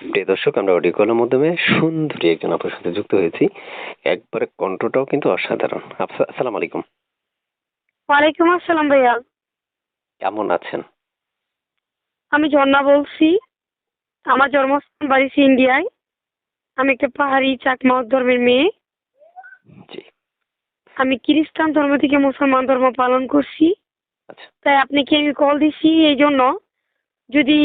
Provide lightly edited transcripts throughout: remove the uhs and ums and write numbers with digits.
প্রিয় দর্শক, আমরা অডিও কলের মাধ্যমে সুন্দরী একজন আপুর সাথে যুক্ত হয়েছি। একবারে কণ্ঠটাও কিন্তু অসাধারণ। আসসালামু আলাইকুম। ওয়ালাইকুম আসসালাম ভাইয়া। কেমন আছেন? আমি ঝর্ণা বলছি। আমার জন্মস্থান বাড়িছি ইন্ডিয়ায়। আমি একটা পাহাড়ি চাকমা ধর্মের মেয়ে। জি। আমি খ্রিস্টান ধর্ম থেকে মুসলমান ধর্ম পালন করছি। আচ্ছা। তাই আপনাকে আমি কল দিছি এই জন্য, যদি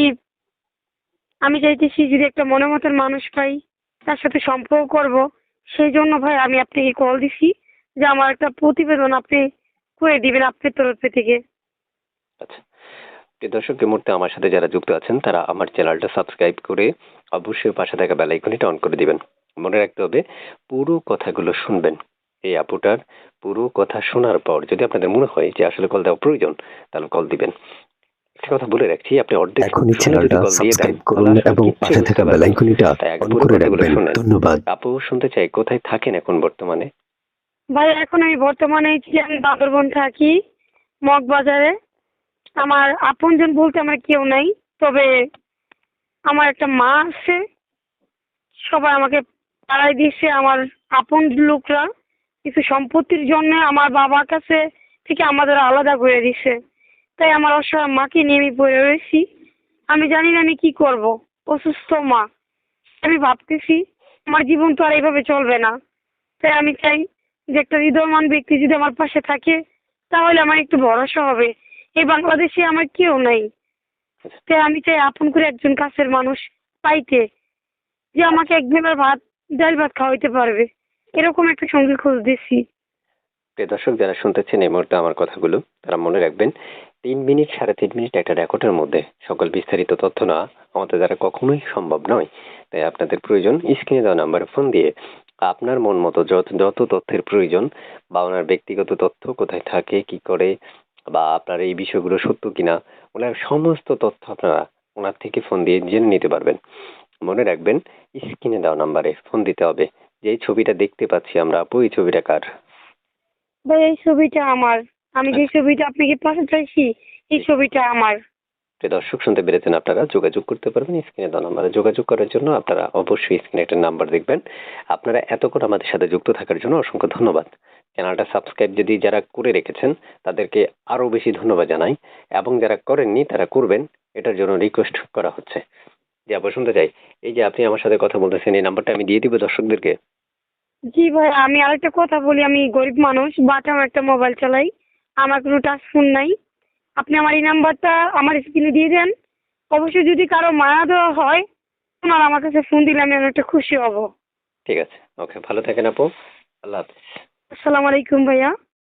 আমি চাইতেছি যদি একটা মনের মতন মানুষ পাই তার সাথে সম্পর্ক করব, সেই জন্য ভাই আমি আপনাকে কল দিছি যে আমার একটা প্রতিবেদন আপনি করে দিবেন আপনার তরফ থেকে। আচ্ছা। প্রিয় দর্শক, এই মুহূর্তে আমার সাথে যারা যুক্ত আছেন তারা আমার চ্যানেলটা সাবস্ক্রাইব করে অবশ্যই পাশে থাকা বেল আইকনটা অন করে দিবেন। মনে রাখতে হবে, পুরো কথাগুলো শুনবেন। এই আপুটার পুরো কথা শোনার পর যদি আপনাদের মনে হয় যে আসলে কল দেওয়া প্রয়োজন, তাহলে কল দিবেন। একটা কথা বলে রাখছি, আপনি অর্ধেক এখনই শুনে যদি চ্যানেলটা কল দিয়ে দেন সাবস্ক্রাইব তাহলে করুন আসলে এবং কিচ্ছুই পাশে বুঝতে থাকা বেল পারবেন না। আইকনটা তাই আগে অন পুরো করে কথাগুলো রাখবেন। শুনেন। ধন্যবাদ। আপু, শুনতে চাই কোথায় থাকেন এখন বর্তমানে? ভাই এখন আমি বর্তমানে আমি বান্দরবন থাকি, মগবাজারে। আমার আপনজন বলতে আমার কেউ নাই, তবে আমার একটা মা আছে। সবাই আমাকে তাড়াই দিচ্ছে, আমার আপন লোকরা কিছু সম্পত্তির জন্য আমার বাবার কাছে থেকে আমাদের আলাদা করে দিছে। তাই আমার অসহায় মাকে নিয়ে আমি পড়ে রয়েছি। আমি জানি না আমি কি করব। অসুস্থ মা। আমি ভাবতেছি আমার জীবন তো আর এইভাবে চলবে না। তাই আমি চাই যে একটা হৃদয়মান ব্যক্তি যদি আমার পাশে থাকে তাহলে আমার একটু ভরসা হবে। এই বাংলাদেশে আমার কেউ নাই। তাই আমি চাই আপন করে একজন কাছের মানুষ পাইতে, যে আমাকে একবেলার ভাত ডাল ভাত খাওয়াইতে পারবে। এরকম একটা সঙ্গী খুঁজতেছি। প্রিয় দর্শক, যারা শুনতেছেন এই মুহূর্তে আমার কথাগুলো, তারা মনে রাখবেন, 3 মিনিট 3.5 মিনিট একটা রেকর্ডের মধ্যে সকল বিস্তারিত তথ্য না আমাদের দ্বারা কখনোই সম্ভব নয়। তাই আপনাদের প্রয়োজন স্ক্রিনে দেওয়া নাম্বারে ফোন দিয়ে আপনার মন মতো যত যত তথ্যের প্রয়োজন, বা ওনার ব্যক্তিগত তথ্য, কোথায় থাকে, কি করে, বা আপনার এই বিষয়গুলো সত্য কিনা, ওনার সমস্ত তথ্য আপনারা ওনার থেকে ফোন দিয়ে জেনে নিতে পারবেন। মনে রাখবেন, স্ক্রিনে দেওয়া নাম্বারে ফোন দিতে হবে। যে ছবিটা দেখতে পাচ্ছি আমরা, আপু, এই ছবিটা কার? ভাই এই ছবিটা আমার। আমি যে ছবিটা আপনাকে পাঠাচ্ছি এই ছবিটা আমার। প্রিয় দর্শক, শুনতে পেরেছেন, আপনারা যোগাযোগ করতে পারবেন স্ক্রিনে দেওয়া নাম্বারে। যোগাযোগ করার জন্য আপনারা অবশ্যই স্ক্রিনে একটা নাম্বার দেখবেন। আপনারা এতক্ষণ আমাদের সাথে যুক্ত থাকার জন্য অসংখ্য ধন্যবাদ। চ্যানেলটা সাবস্ক্রাইব যদি যারা করে রেখেছেন তাদেরকে আরো বেশি ধন্যবাদ জানাই, এবং যারা করেননি তারা করবেন, এটার জন্য রিকোয়েস্ট করা হচ্ছে। যে আবার শুনতে চাই, এই যে আপনি আমার সাথে কথা বলতেছেন, এই নাম্বারটা আমি দিয়ে দিব দর্শকদেরকে। জি ভাই, আমি আরেকটা কথা বলি, আমি গরিব মানুষ, বাটাম একটা মোবাইল চালাই, আমার কোনো টাচ ফোন নাই। আপনি আমার এই নাম্বারটা আমার স্ক্রিনে দিয়ে দেন। অবশ্যই যদি কারো মায়া দেওয়া হয় ওনার আমার কাছে ফোন দিলে আমি অনেকটা খুশি হব। ঠিক আছে, ওকে, ভালো থাকেন আপু। আল্লাহ হাফিজ। আসসালামু আলাইকুম ভাইয়া।